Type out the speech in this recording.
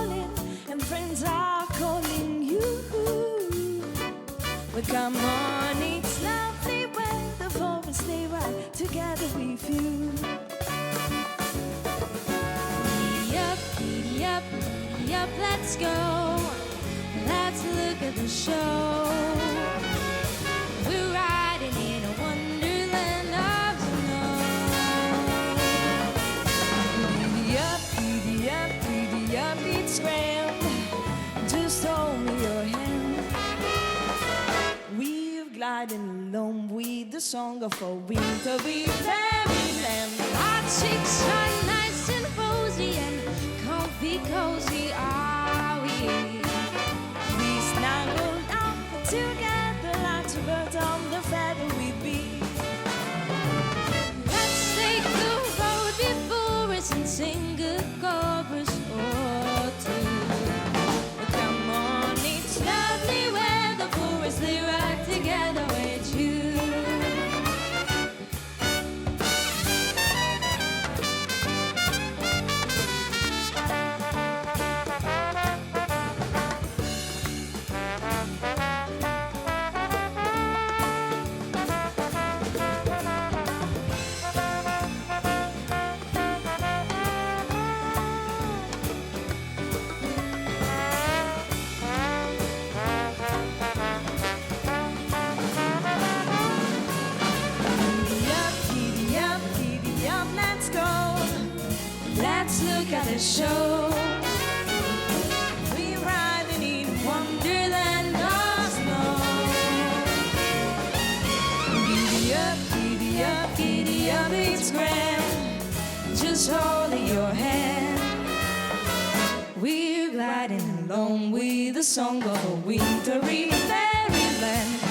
calling, and friends are calling you. But come on, it's lovely weather for us, stay right together with you. Giddy up, giddy up, let's go. Let's look at the show. We're riding in a wonderland of snow. Giddy up, it's grand. Just hold me your hand. We're gliding along with the song of a wintry fairyland. Our cheeks are nice and rosy and comfy, cozy are we. We snuggled up together like two birds on the feather we be. Let's take the road before us and sing a chorus or two. Come on, it's lovely weather for us, lay right together with you. Let's look at the show. We're riding in wonderland of snow. Giddy up, it's grand. Just holding your hand. We're gliding along with the song of a wintry fairyland.